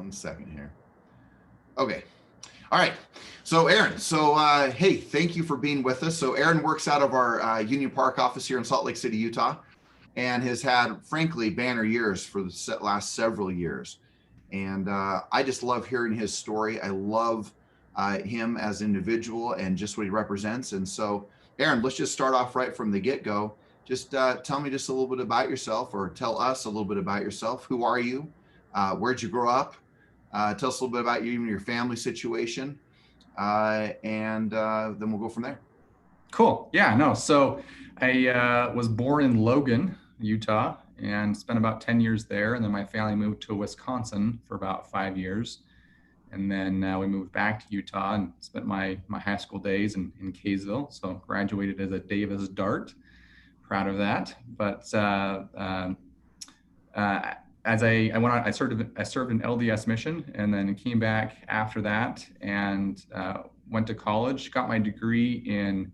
1 second here. Okay. All right. So Aaron, hey, thank you for being with us. So Aaron works out of our Union Park office here in Salt Lake City, Utah, and has had, frankly, banner years for the last several years. And I just love hearing his story. I love him as an individual and just what he represents. And so, Aaron, let's just start off right from the get-go. Just tell me just a little bit about yourself, or tell us a little bit about yourself. Who are you? Where'd you grow up? Tell us a little bit about you and your family situation, and then we'll go from there. Cool. Yeah, no. So I was born in Logan, Utah, and spent about 10 years there. And then my family moved to Wisconsin for about 5 years. And then we moved back to Utah and spent my high school days in Kaysville. So graduated as a Davis Dart. Proud of that. But as I went on, I served an LDS mission, and then came back after that and went to college, got my degree in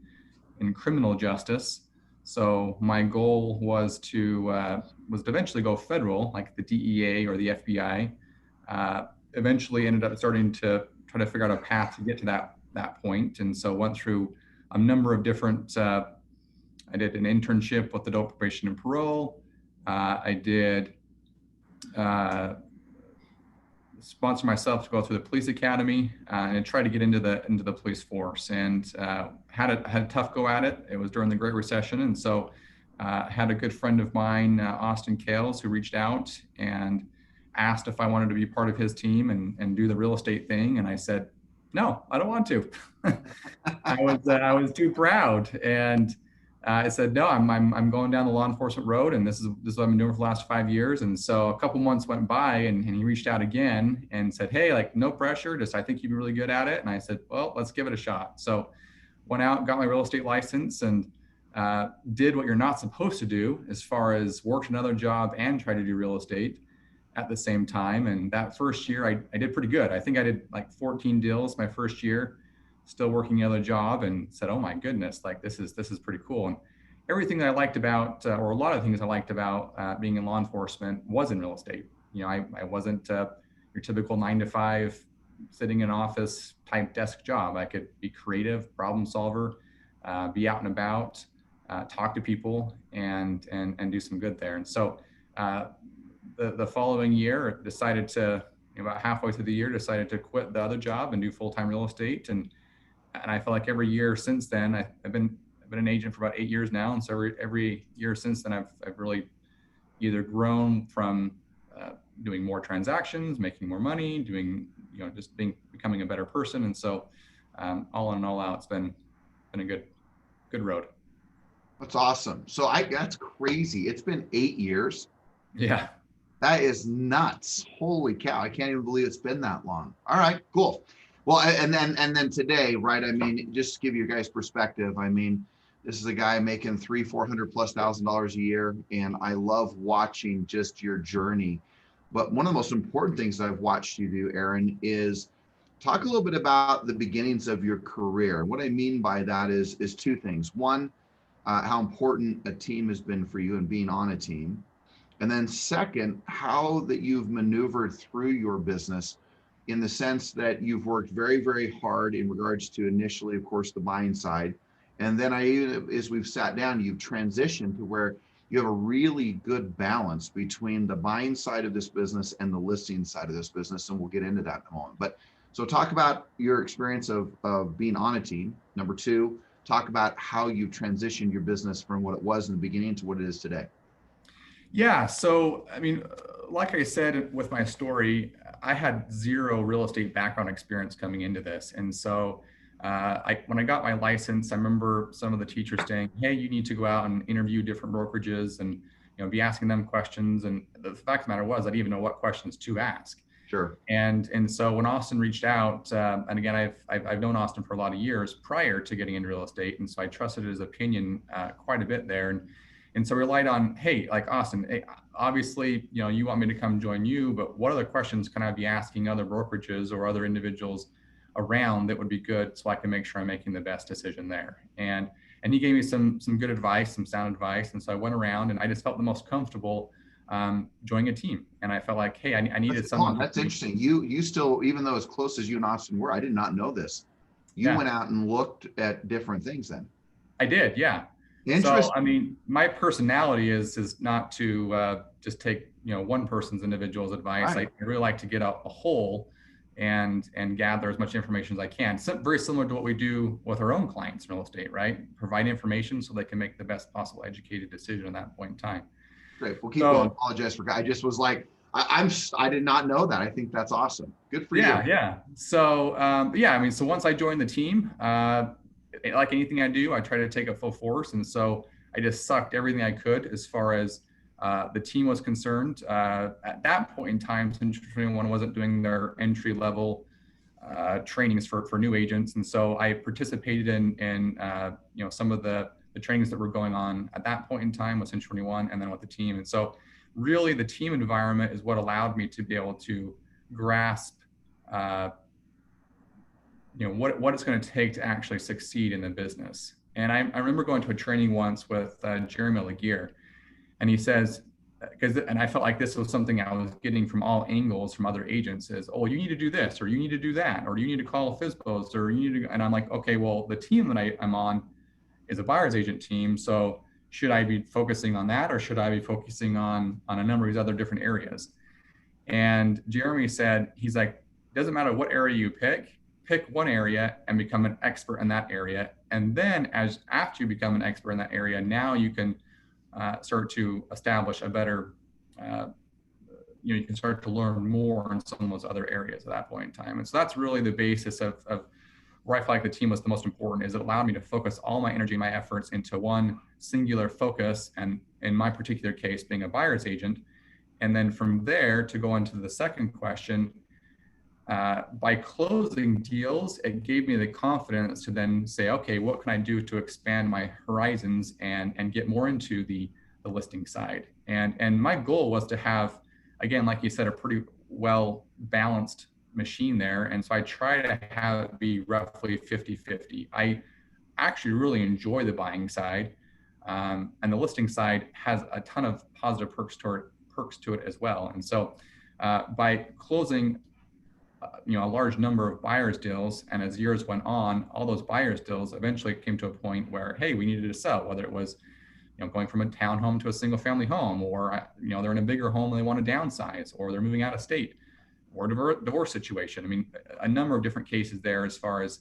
criminal justice. So my goal was to eventually go federal, like the DEA or the FBI. Eventually ended up starting to try to figure out a path to get to that point. And so went through a number of different, I did an internship with adult probation and parole. I did sponsor myself to go through the police academy and try to get into the police force, and had a tough go at it. It was during the Great Recession, and so had a good friend of mine, Austin Kales, who reached out and asked if I wanted to be part of his team and do the real estate thing, and I said, no, I don't want to. I was too proud, and I said, no, I'm going down the law enforcement road, and this is what I've been doing for the last 5 years. And so a couple months went by, and he reached out again and said, hey, like, no pressure, just I think you'd be really good at it. And I said, well, let's give it a shot. So went out, got my real estate license, and did what you're not supposed to do, as far as worked another job and tried to do real estate at the same time. And that first year I did pretty good. I think I did like 14 deals my first year, still working the other job, and said, oh my goodness, like this is pretty cool. And everything that I liked about, or a lot of things I liked about being in law enforcement was in real estate. You know, I wasn't your typical 9-to-5 sitting in office type desk job. I could be creative, problem solver, be out and about, talk to people, and do some good there. And so the following year, decided to, about halfway through the year, decided to quit the other job and do full-time real estate. And I feel like every year since then, I've been an agent for about 8 years now. And so every year since then, I've really either grown from doing more transactions, making more money, doing, just becoming a better person. And so all in all out, it's been a good road. That's awesome. So that's crazy. It's been 8 years. Yeah. That is nuts. Holy cow. I can't even believe it's been that long. All right, cool. Well, and then today, right? I mean, just to give you guys perspective, I mean, this is a guy making $300,000-$400,000 a year, and I love watching just your journey. But one of the most important things that I've watched you do, Aaron, is talk a little bit about the beginnings of your career. And what I mean by that is two things. One, how important a team has been for you and being on a team. And then second, how that you've maneuvered through your business, in the sense that you've worked very, very hard in regards to initially, of course, the buying side. And then as we've sat down, you've transitioned to where you have a really good balance between the buying side of this business and the listing side of this business. And we'll get into that in a moment. But so talk about your experience of being on a team. Number two, talk about how you've transitioned your business from what it was in the beginning to what it is today. Yeah. So, I mean, like I said, with my story, I had zero real estate background experience coming into this. And so when I got my license, I remember some of the teachers saying, hey, you need to go out and interview different brokerages and, be asking them questions. And the fact of the matter was, I didn't even know what questions to ask. Sure. And so when Austin reached out, and again, I've known Austin for a lot of years prior to getting into real estate. And so I trusted his opinion quite a bit there. And so we relied on, hey, like Austin, hey, obviously, you want me to come join you, but what other questions can I be asking other brokerages or other individuals around that would be good, so I can make sure I'm making the best decision there? And he gave me some good advice, some sound advice. And so I went around, and I just felt the most comfortable joining a team. And I felt like, hey, I needed someone. That's interesting. You still, even though as close as you and Austin were, I did not know this. You Yeah, went out and looked at different things then. I did. Yeah. So, I Interesting. mean, my personality is not to just take, one person's individual's advice. I Right. really like to get a whole and gather as much information as I can. So very similar to what we do with our own clients in real estate, right? Provide information so they can make the best possible educated decision at that point in time. Great. We'll keep going. So Apologize for, I just was like, I did not know that. I think that's awesome. Good for you. yeah. So yeah, I mean, so once I joined the team, like anything I do, I try to take it full force, and so I just sucked everything I could as far as the team was concerned. At that point in time, since anyone wasn't doing their entry level trainings for new agents, and so I participated in some of the trainings that were going on at that point in time with Century 21, and then with the team. And so really the team environment is what allowed me to be able to grasp what it's going to take to actually succeed in the business. And I remember going to a training once with Jeremy Laguerre, and he says, and I felt like this was something I was getting from all angles from other agents is, oh, you need to do this, or you need to do that, or you need to call FSBOs, or you need to, and I'm like, okay, well, the team that I'm on is a buyer's agent team. So should I be focusing on that, or should I be focusing on a number of these other different areas? And Jeremy said, he's like, doesn't matter what area you pick one area and become an expert in that area. And then after you become an expert in that area, now you can start to establish a better, you can start to learn more in some of those other areas at that point in time. And so that's really the basis of where I feel like the team was the most important, is it allowed me to focus all my energy, my efforts into one singular focus. And in my particular case, being a buyer's agent. And then from there to go into the second question, by closing deals, it gave me the confidence to then say, okay, what can I do to expand my horizons and get more into the listing side? And my goal was to have, again, like you said, a pretty well balanced machine there. And so I try to have it be roughly 50-50. I actually really enjoy the buying side. And the listing side has a ton of positive perks to it as well. And so by closing a large number of buyers deals, and as years went on, all those buyers deals eventually came to a point where, hey, we needed to sell, whether it was going from a townhome to a single family home, or they're in a bigger home and they want to downsize, or they're moving out of state, or divorce situation. I mean, a number of different cases there as far as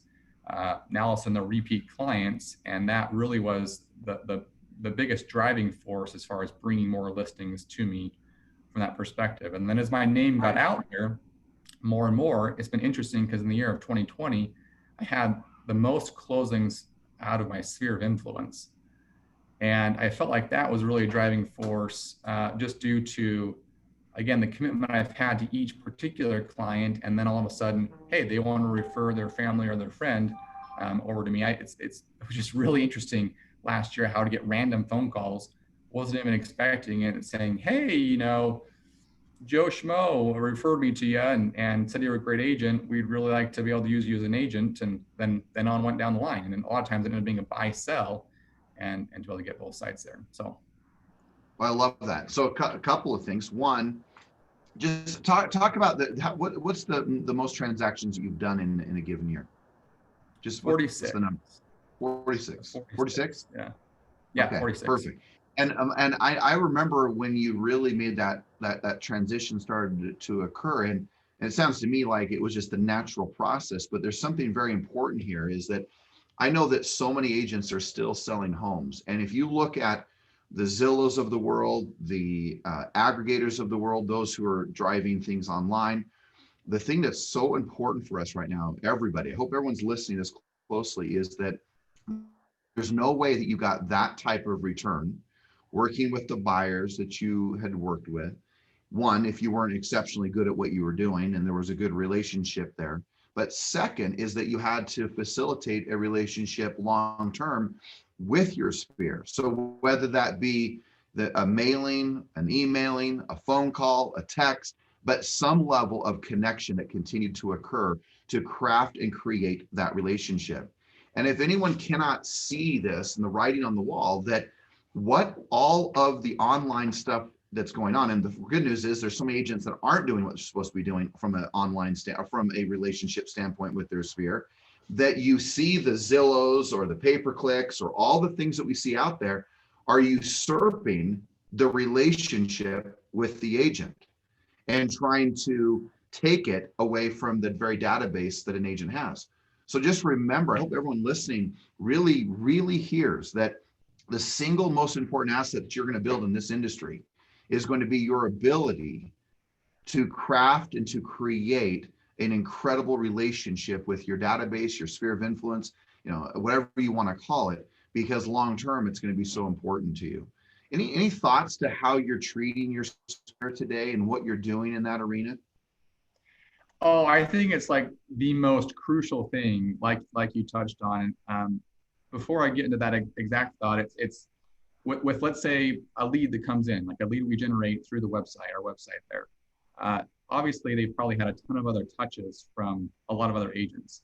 now all of a sudden the repeat clients, and that really was the biggest driving force as far as bringing more listings to me from that perspective. And then as my name got out there more and more, it's been interesting because in the year of 2020, I had the most closings out of my sphere of influence. And I felt like that was really a driving force just due to, again, the commitment I've had to each particular client. And then all of a sudden, hey, they want to refer their family or their friend over to me. It was just really interesting last year how to get random phone calls. Wasn't even expecting it, saying, hey, Joe Schmo referred me to you and said you're a great agent. We'd really like to be able to use you as an agent. And then on went down the line. And then a lot of times it ended up being a buy sell and to be able to get both sides there. So. Well, I love that. So a couple of things. One, just talk about what's the most transactions you've done in a given year? Just 46. What's the number? 46. 46? Yeah, okay, 46. Perfect. And I remember when you really made that transition started to occur, and it sounds to me like it was just a natural process, but there's something very important here, is that I know that so many agents are still selling homes. And if you look at the Zillows of the world, the aggregators of the world, those who are driving things online, the thing that's so important for us right now, everybody, I hope everyone's listening this closely, is that there's no way that you got that type of return working with the buyers that you had worked with. One, if you weren't exceptionally good at what you were doing and there was a good relationship there. But second is that you had to facilitate a relationship long-term with your sphere. So whether that be a mailing, an emailing, a phone call, a text, but some level of connection that continued to occur to craft and create that relationship. And if anyone cannot see this and the writing on the wall, that what all of the online stuff that's going on. And the good news is there's so many agents that aren't doing what they're supposed to be doing from an online or from a relationship standpoint with their sphere, that you see the Zillows or the pay-per-clicks or all the things that we see out there are usurping the relationship with the agent and trying to take it away from the very database that an agent has. So just remember, I hope everyone listening really, really hears that the single most important asset that you're going to build in this industry is going to be your ability to craft and to create an incredible relationship with your database, your sphere of influence, whatever you want to call it, because long term it's going to be so important to you. Any thoughts to how you're treating your sphere today and what you're doing in that arena? Oh, I think it's like the most crucial thing, like you touched on. Before I get into that exact thought, it's with let's say a lead that comes in, like a lead we generate through the website, our website there. Obviously, they've probably had a ton of other touches from a lot of other agents.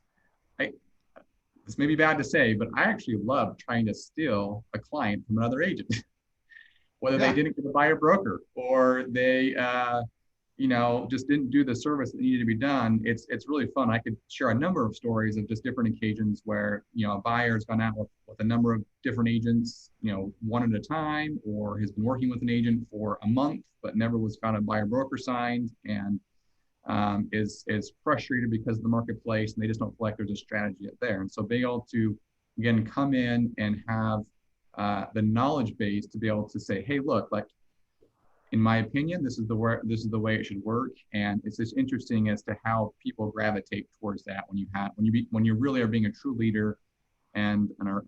This may be bad to say, but I actually love trying to steal a client from another agent, whether they didn't get a buyer broker or they just didn't do the service that needed to be done. It's really fun. I could share a number of stories of just different occasions where, a buyer's gone out with a number of different agents, one at a time, or has been working with an agent for a month, but never was found a buyer broker signed, and is frustrated because of the marketplace, and they just don't feel like there's a strategy out there. And so being able to, again, come in and have the knowledge base to be able to say, hey, look, like, in my opinion, this is the way it should work. And it's just interesting as to how people gravitate towards that when you really are being a true leader and are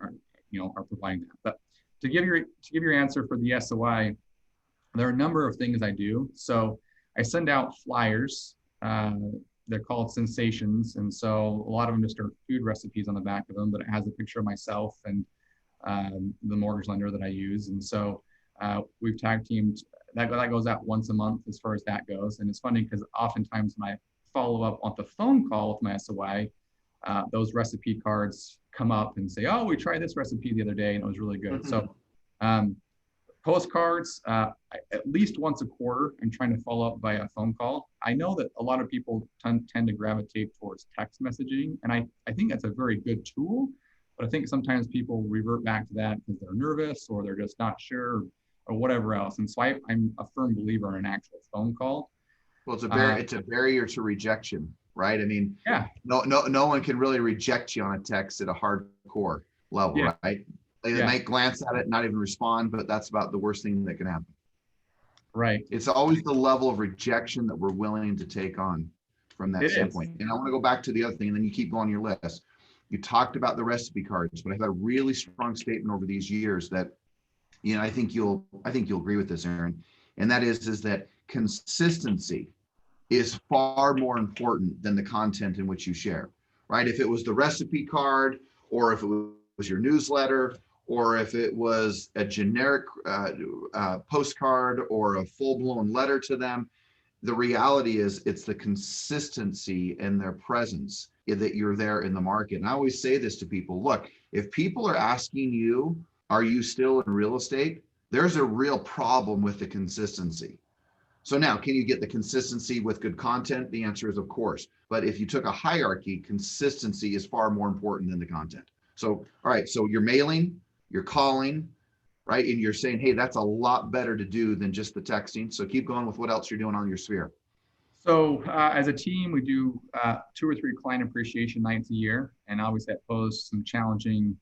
providing that. But to give your answer for the SOI, there are a number of things I do. So I send out flyers. They're called sensations. And so a lot of them just are food recipes on the back of them, but it has a picture of myself and the mortgage lender that I use. And so we've tag teamed. That goes out once a month as far as that goes. And it's funny because oftentimes when I follow up on the phone call with my SOI, those recipe cards come up and say, oh, we tried this recipe the other day and it was really good. Mm-hmm. So postcards, at least once a quarter, I'm trying to follow up via a phone call. I know that a lot of people tend to gravitate towards text messaging. And I think that's a very good tool. But I think sometimes people revert back to that because they're nervous or they're just not sure, or whatever else. And so I'm a firm believer in an actual phone call. Well, it's a barrier to rejection, right? I mean, no one can really reject you on a text at a hardcore level, right? They might glance at it, not even respond, but that's about the worst thing that can happen. Right. It's always the level of rejection that we're willing to take on from that standpoint. And I want to go back to the other thing, and then you keep going on your list. You talked about the recipe cards, but I've had a really strong statement over these years that, I think you'll agree with this, Aaron, and that is that consistency is far more important than the content in which you share, right? If it was the recipe card, or if it was your newsletter, or if it was a generic postcard or a full-blown letter to them, the reality is it's the consistency and their presence that you're there in the market. And I always say this to people, look, if people are asking you, are you still in real estate? There's a real problem with the consistency. So now, can you get the consistency with good content? The answer is of course. But if you took a hierarchy, consistency is far more important than the content. So, all right, so you're mailing, you're calling, right? And you're saying, hey, that's a lot better to do than just the texting. So keep going with what else you're doing on your sphere. So as a team, we do 2 or 3 client appreciation nights a year. And obviously that posed some challenging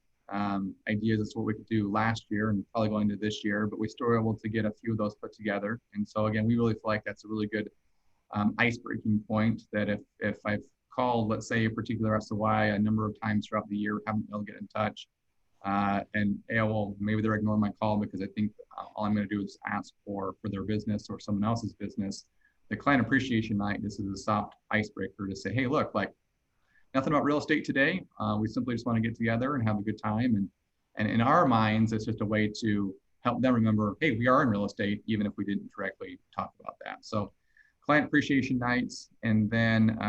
ideas as to what we could do last year and probably going to this year, but we still were able to get a few of those put together. And so again, we really feel like that's a really good ice-breaking point, that if I've called, let's say, a particular SOI a number of times throughout the year, haven't been able to get in touch, and well, maybe they're ignoring my call because I think all I'm going to do is ask for their business or someone else's business. The client appreciation night, this is a soft icebreaker to say, hey, look, like, nothing about real estate today. We simply just want to get together and have a good time. And in our minds, it's just a way to help them remember, hey, we are in real estate, even if we didn't directly talk about that. So client appreciation nights. And then,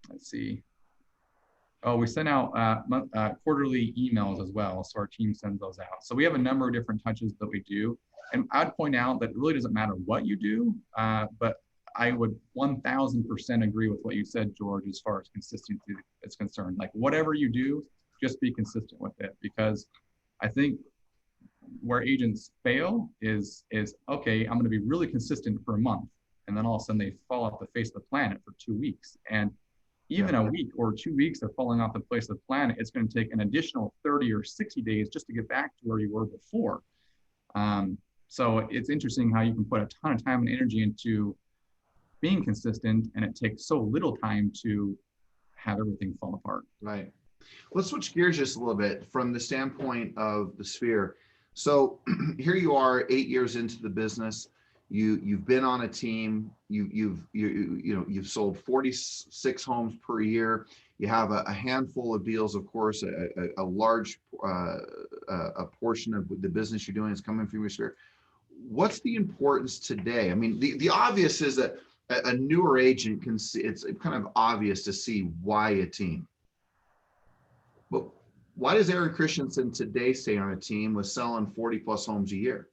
let's see, Oh, we send out quarterly emails as well. So our team sends those out. So we have a number of different touches that we do. And I'd point out that it really doesn't matter what you do, but I would 1000% agree with what you said, George, as far as consistency is concerned. Like whatever you do, just be consistent with it, because I think where agents fail is okay, I'm going to be really consistent for a month, and then all of a sudden they fall off the face of the planet for 2 weeks. And even a week or 2 weeks of falling off the face of the planet, it's going to take an additional 30 or 60 days just to get back to where you were before. So it's interesting how you can put a ton of time and energy into being consistent, and it takes so little time to have everything fall apart. Right. Let's switch gears just a little bit from the standpoint of the sphere. So here you are, 8 years into the business. You've been on a team. You've sold 46 homes per year. You have a handful of deals, of course. A large a portion of the business you're doing is coming from your sphere. What's the importance today? I mean, the obvious is that a newer agent can see, it's kind of obvious to see why a team. But why does Aaron Christensen today stay on a team with selling 40 plus homes a year?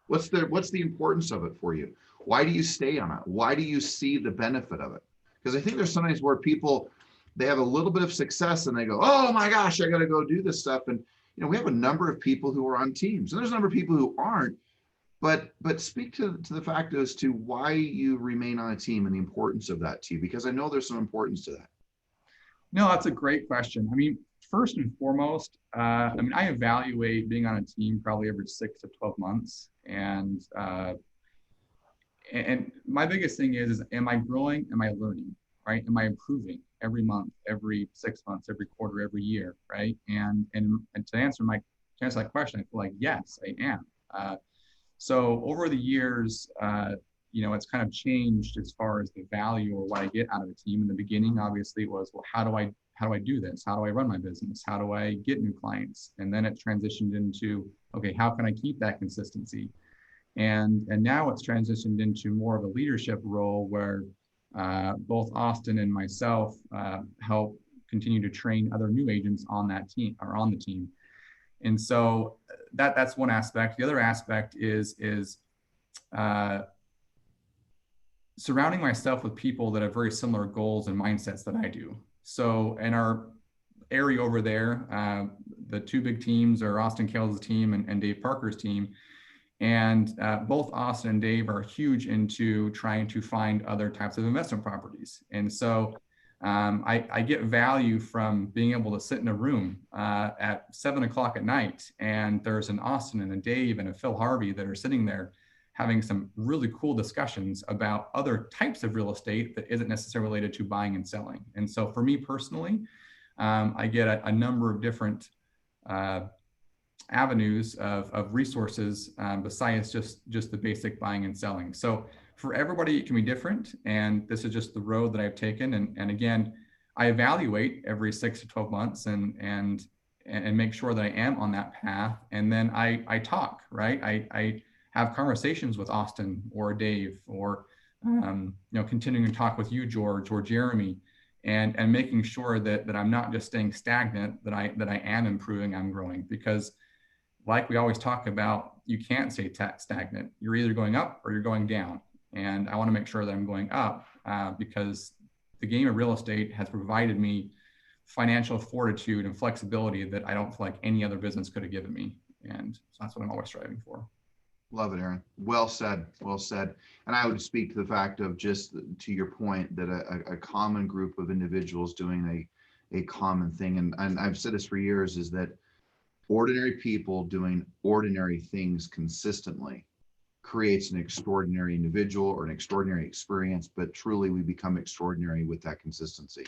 What's the importance of it for you? Why do you stay on it? Why do you see the benefit of it? Because I think there's sometimes where people, they have a little bit of success and they go, oh my gosh, I got to go do this stuff. And we have a number of people who are on teams, and there's a number of people who aren't. But speak to the fact as to why you remain on a team and the importance of that to you, because I know there's some importance to that. No, that's a great question. I mean, first and foremost, I evaluate being on a team probably every 6 to 12 months. And my biggest thing is, am I growing? Am I learning, right? Am I improving every month, every 6 months, every quarter, every year, right? And to answer that question, I feel like, yes, I am. So over the years, it's kind of changed as far as the value or what I get out of a team. In the beginning, obviously, it was, well, how do I do this? How do I run my business? How do I get new clients? And then it transitioned into, okay, how can I keep that consistency? And now it's transitioned into more of a leadership role where both Austin and myself help continue to train other new agents on that team or on the team. And so that's one aspect. The other aspect is surrounding myself with people that have very similar goals and mindsets that I do. So in our area over there, the two big teams are Austin Kells' team and Dave Parker's team. And both Austin and Dave are huge into trying to find other types of investment properties. And so I get value from being able to sit in a room at 7 o'clock at night, and there's an Austin and a Dave and a Phil Harvey that are sitting there having some really cool discussions about other types of real estate that isn't necessarily related to buying and selling. And so for me personally, I get a number of different avenues of resources besides just the basic buying and selling. So for everybody, it can be different. And this is just the road that I've taken. And again, I evaluate every 6 to 12 months and make sure that I am on that path. And then I talk, right? I have conversations with Austin or Dave or, continuing to talk with you, George, or Jeremy, and making sure that I'm not just staying stagnant, that I am improving, I'm growing. Because like we always talk about, you can't stay stagnant. You're either going up or you're going down. And I want to make sure that I'm going up because the game of real estate has provided me financial fortitude and flexibility that I don't feel like any other business could have given me. And so that's what I'm always striving for. Love it, Aaron. Well said. Well said. And I would speak to the fact of, just to your point, that a common group of individuals doing a common thing. And I've said this for years, is that ordinary people doing ordinary things consistently creates an extraordinary individual or an extraordinary experience, but truly we become extraordinary with that consistency,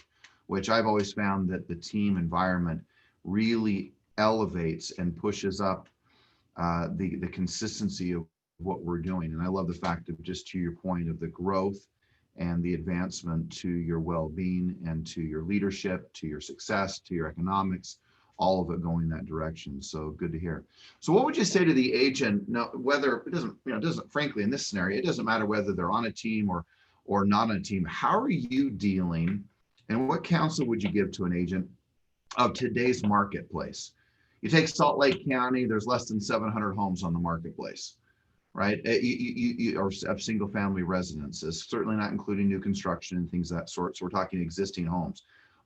which I've always found that the team environment really elevates and pushes up the consistency of what we're doing. And I love the fact of, just to your point, of the growth and the advancement to your well-being and to your leadership, to your success, to your economics, all of it going that direction. So good to hear. So what would you say to the agent? Now, whether it doesn't, frankly, in this scenario, it doesn't matter whether they're on a team or not on a team. How are you dealing And what counsel would you give to an agent of today's marketplace? You take Salt Lake County, there's less than 700 homes on the marketplace, right? Or of single family residences, certainly not including new construction and things of that sort. So we're talking existing homes.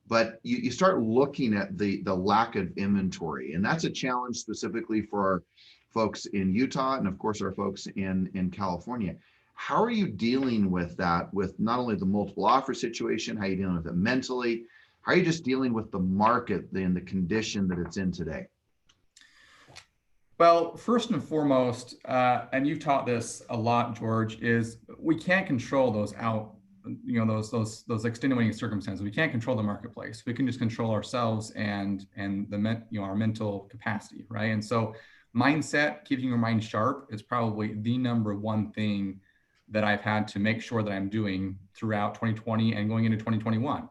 But you start looking at the lack of inventory, and that's a challenge specifically for our folks in Utah and of course our folks in California. How are you dealing with that, with not only the multiple offer situation, how are you dealing with it mentally? How are you just dealing with the market and the condition that it's in today? Well, first and foremost, and you've taught this a lot, George, is we can't control those extenuating circumstances. We can't control the marketplace. We can just control ourselves and our mental capacity, right? And so, mindset, keeping your mind sharp, is probably the number one thing that I've had to make sure that I'm doing throughout 2020 and going into 2021.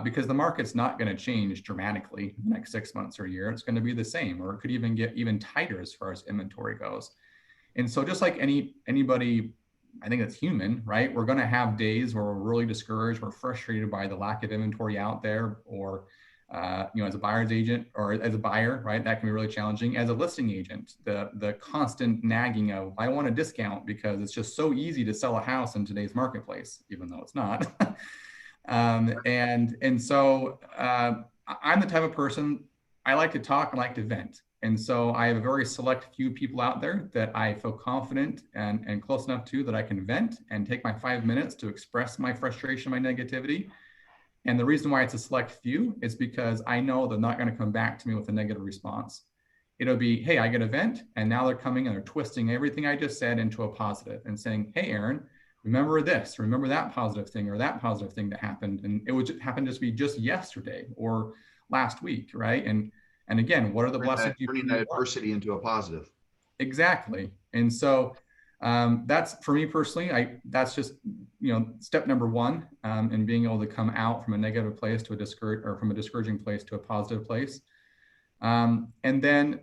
Because the market's not going to change dramatically in the next 6 months or a year. It's going to be the same, or it could even get even tighter as far as inventory goes. And so just like anybody, I think that's human, right? We're going to have days where we're really discouraged, we're frustrated by the lack of inventory out there, or as a buyer's agent or as a buyer, right? That can be really challenging. As a listing agent, the constant nagging of, I want a discount because it's just so easy to sell a house in today's marketplace, even though it's not. So I'm the type of person, I like to talk and like to vent. And so I have a very select few people out there that I feel confident and close enough to that I can vent and take my 5 minutes to express my frustration, my negativity. And the reason why it's a select few is because I know they're not going to come back to me with a negative response. It'll be, hey, I get a vent, and now they're coming and they're twisting everything I just said into a positive and saying, hey, Aaron, remember this, remember that positive thing or that positive thing that happened. And it would happen to be just yesterday or last week, right? And again, what are the blessings? Turning that adversity into a positive. Exactly. And so that's, for me personally, that's just, step number one, in being able to come out from a negative place to from a discouraging place to a positive place. And then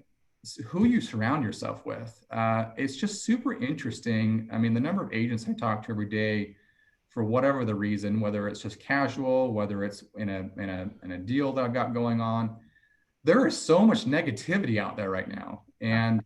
who you surround yourself with. It's just super interesting. I mean, the number of agents I talk to every day, for whatever the reason, whether it's just casual, whether it's in a deal that I've got going on, there is so much negativity out there right now. And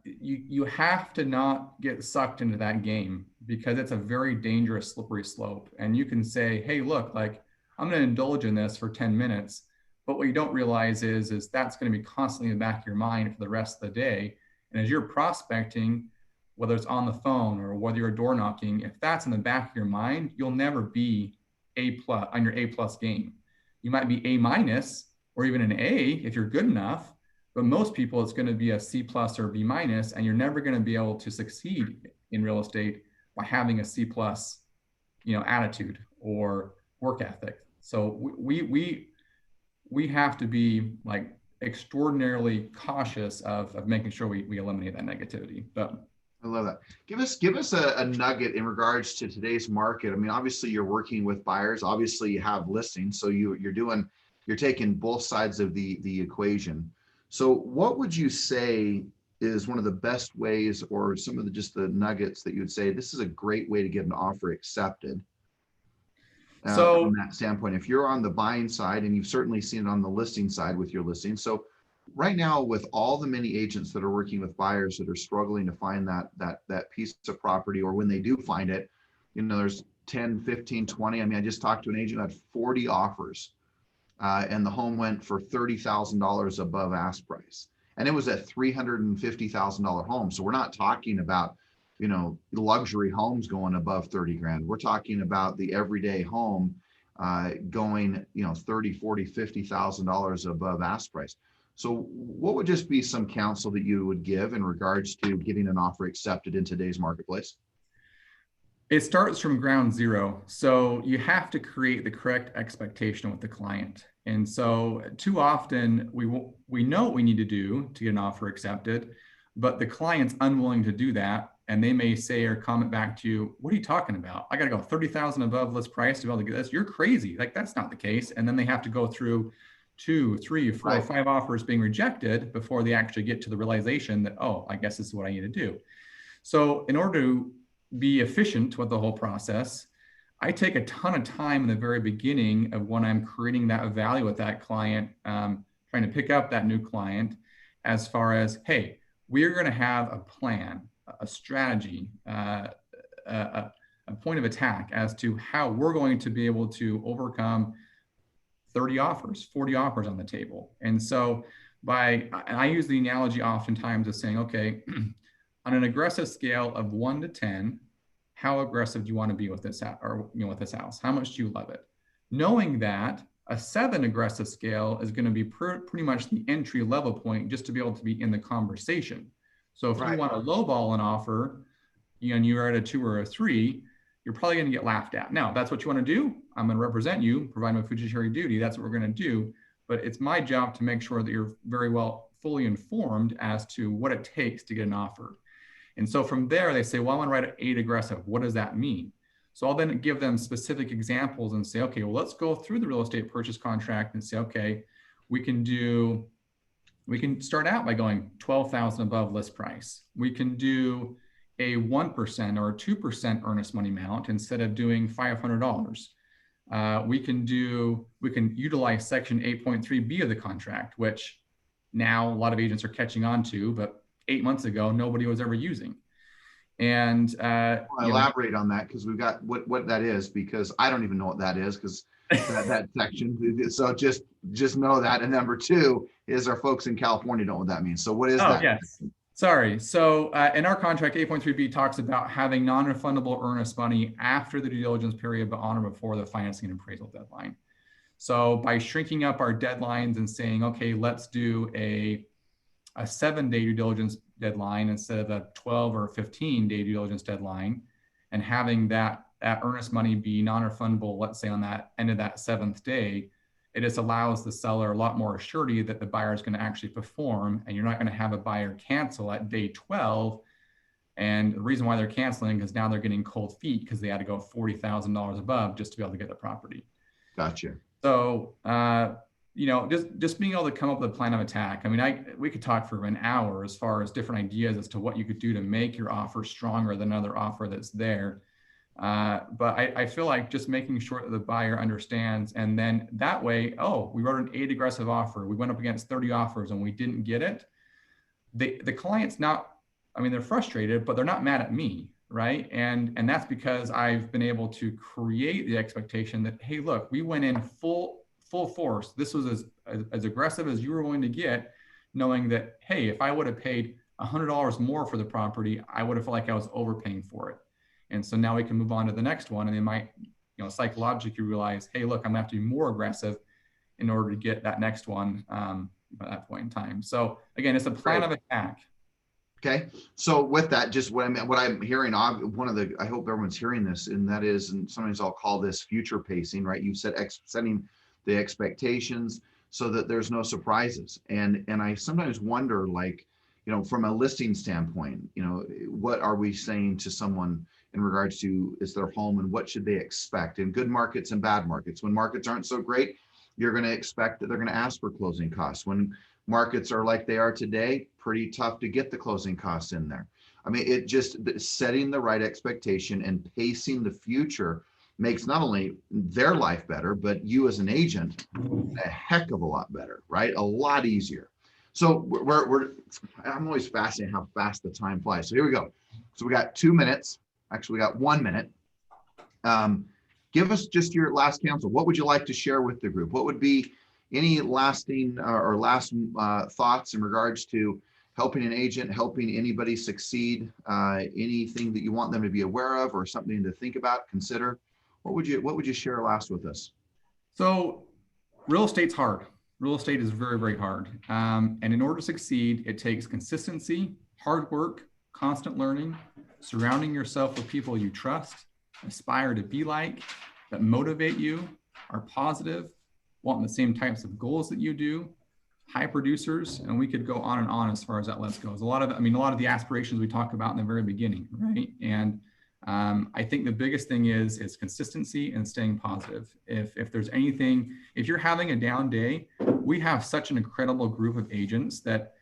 you have to not get sucked into that game, because it's a very dangerous, slippery slope. And you can say, hey, look, like, I'm going to indulge in this for 10 minutes. But what you don't realize is that's going to be constantly in the back of your mind for the rest of the day. And as you're prospecting, whether it's on the phone or whether you're door knocking, if that's in the back of your mind, you'll never be A+ on your A+ game. You might be A- or even an A if you're good enough, but most people it's going to be a C+ or B-, and you're never going to be able to succeed in real estate by having a C+, attitude or work ethic. So we have to be like extraordinarily cautious of making sure we eliminate that negativity. But I love that. Give us a nugget in regards to today's market. I mean, obviously you're working with buyers. Obviously you have listings, so you're taking both sides of the equation. So what would you say is one of the best ways, or some of the nuggets that you would say, this is a great way to get an offer accepted? From that standpoint, if you're on the buying side, and you've certainly seen it on the listing side with your listing. So right now, with all the many agents that are working with buyers that are struggling to find that piece of property, or when they do find it, there's 10, 15, 20. I mean, I just talked to an agent that had 40 offers, and the home went for $30,000 above ask price. And it was a $350,000 home. So we're not talking about luxury homes going above 30 grand. We're talking about the everyday home going, 30, 40, $50,000 above ask price. So what would just be some counsel that you would give in regards to getting an offer accepted in today's marketplace? It starts from ground zero. So you have to create the correct expectation with the client. And so too often we know what we need to do to get an offer accepted, but the client's unwilling to do that. And they may say or comment back to you, what are you talking about? I got to go 30,000 above list price to be able to get this. You're crazy. Like, that's not the case. And then they have to go through 2, 3, 4, Right. 5 offers being rejected before they actually get to the realization that, oh, I guess this is what I need to do. So in order to be efficient with the whole process, I take a ton of time in the very beginning of when I'm creating that value with that client, trying to pick up that new client, as far as, hey, we're going to have a plan, a strategy, a, a point of attack as to how we're going to be able to overcome 30 offers, 40 offers on the table. And so and I use the analogy oftentimes of saying, okay, on an aggressive scale of 1 to 10, how aggressive do you want to be with this or with this house? How much do you love it? Knowing that a 7 aggressive scale is going to be pretty much the entry level point just to be able to be in the conversation. So if you want to lowball an offer, and you're at a 2 or a 3, you're probably going to get laughed at. Now, if that's what you want to do, I'm going to represent you, provide my fiduciary duty. That's what we're going to do. But it's my job to make sure that you're very well fully informed as to what it takes to get an offer. And so from there, they say, well, I want to write an 8 aggressive. What does that mean? So I'll then give them specific examples and say, okay, well, let's go through the real estate purchase contract and say, okay, we can start out by going 12,000 above list price. We can do a 1% or a 2% earnest money amount instead of doing $500. We can utilize section 8.3B of the contract, which now a lot of agents are catching on to, but 8 months ago, nobody was ever using. And elaborate on that, because we've got what that is, because I don't even know what that is, because that section. So just know that. And number 2 is our folks in California don't know what that means. So what is that? Yes. Sorry. So in our contract, 8.3B talks about having non-refundable earnest money after the due diligence period, but on or before the financing and appraisal deadline. So by shrinking up our deadlines and saying, okay, let's do a 7-day due diligence deadline instead of a 12 or 15-day due diligence deadline, and having that earnest money be non-refundable, let's say on that end of that 7th day, it just allows the seller a lot more surety that the buyer is going to actually perform, and you're not going to have a buyer cancel at day 12. And the reason why they're canceling is now they're getting cold feet because they had to go $40,000 above just to be able to get the property. Gotcha. So, just being able to come up with a plan of attack. I mean, we could talk for an hour as far as different ideas as to what you could do to make your offer stronger than another offer that's there. But I feel like just making sure that the buyer understands, and then that way, we wrote an 8 aggressive offer. We went up against 30 offers and we didn't get it. The client's they're frustrated, but they're not mad at me, right? And that's because I've been able to create the expectation that, hey, look, we went in full force. This was as aggressive as you were going to get, knowing that, hey, if I would have paid $100 more for the property, I would have felt like I was overpaying for it. And so now we can move on to the next one, and they might, psychologically realize, hey, look, I'm gonna have to be more aggressive in order to get that next one by that point in time. So again, it's a plan of attack. Okay. So with that, just what I'm hearing, I hope everyone's hearing this, and that is, and sometimes I'll call this future pacing, right? You said setting the expectations so that there's no surprises. And I sometimes wonder, from a listing standpoint, what are we saying to someone in regards to is their home and what should they expect in good markets and bad markets? When markets aren't so great, you're going to expect that they're going to ask for closing costs. When markets are like they are today, pretty tough to get the closing costs in there. I mean, it just setting the right expectation and pacing the future makes not only their life better, but you as an agent a heck of a lot better, right? A lot easier. So I'm always fascinated how fast the time flies. So here we go. So we got 2 minutes. Actually, we got 1 minute. Give us just your last counsel. What would you like to share with the group? What would be any lasting or last thoughts in regards to helping an agent, helping anybody succeed? Anything that you want them to be aware of or something to think about, consider? What would you share last with us? So real estate's hard. Real estate is very, very hard. And in order to succeed, it takes consistency, hard work, constant learning, surrounding yourself with people you trust, aspire to be like, that motivate you, are positive, want the same types of goals that you do, high producers, and we could go on and on as far as that list goes. A lot of the aspirations we talk about in the very beginning, right? And I think the biggest thing is consistency and staying positive. If there's anything, if you're having a down day, we have such an incredible group of agents that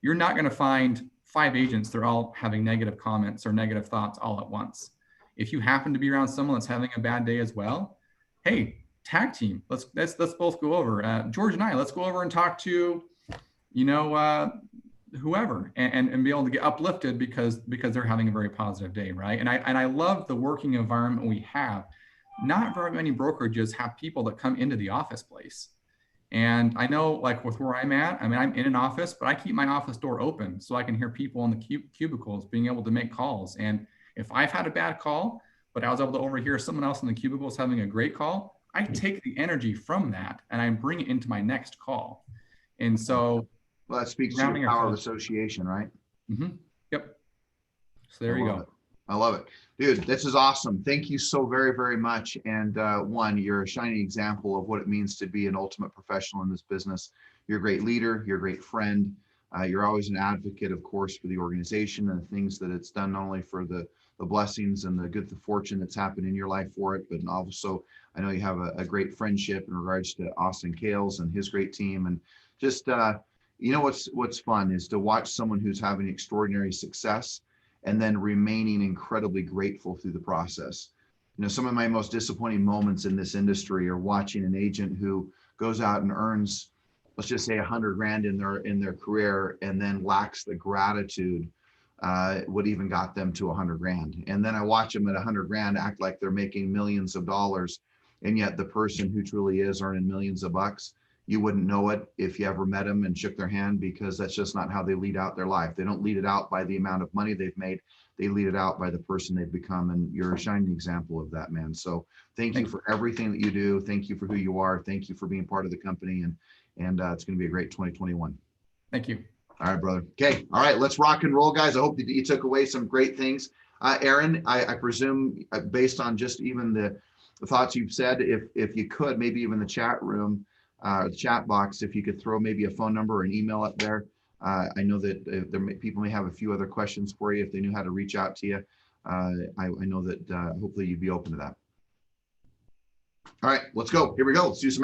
you're not going to find 5 agents that are all having negative comments or negative thoughts all at once. If you happen to be around someone that's having a bad day as well, hey, tag team, let's both go over. George and I, let's go over and talk to, whoever, and be able to get uplifted because they're having a very positive day, right? And I love the working environment we have. Not very many brokerages have people that come into the office place. And I know, like with where I'm at, I mean, I'm in an office, but I keep my office door open so I can hear people in the cubicles being able to make calls. And if I've had a bad call, but I was able to overhear someone else in the cubicles having a great call, I take the energy from that and I bring it into my next call. And so, well, that speaks to the power of association, right? Mm-hmm. Yep. So there you go. I love it. Dude, this is awesome. Thank you so very, very much. And one, you're a shining example of what it means to be an ultimate professional in this business. You're a great leader. You're a great friend. You're always an advocate, of course, for the organization and the things that it's done, not only for the blessings and the fortune that's happened in your life for it, but also I know you have a great friendship in regards to Austin Kales and his great team. And just, what's fun is to watch someone who's having extraordinary success and then remaining incredibly grateful through the process. Some of my most disappointing moments in this industry are watching an agent who goes out and earns, let's just say, 100 grand in their career, and then lacks the gratitude what even got them to 100 grand. And then I watch them at 100 grand act like they're making millions of dollars, and yet the person who truly is earning millions of bucks, you wouldn't know it if you ever met them and shook their hand, because that's just not how they lead out their life. They don't lead it out by the amount of money they've made. They lead it out by the person they've become. And you're a shining example of that, man. So thank you for everything that you do. Thank you for who you are. Thank you for being part of the company. And it's going to be a great 2021. Thank you. All right, brother. Okay. All right. Let's rock and roll, guys. I hope that you took away some great things. Aaron, I presume based on just even the thoughts you've said, if you could, maybe even the chat room, the chat box, if you could throw maybe a phone number or an email up there. I know that people may have a few other questions for you if they knew how to reach out to you. I know that hopefully you'd be open to that. All right, let's go. Here we go. Let's do some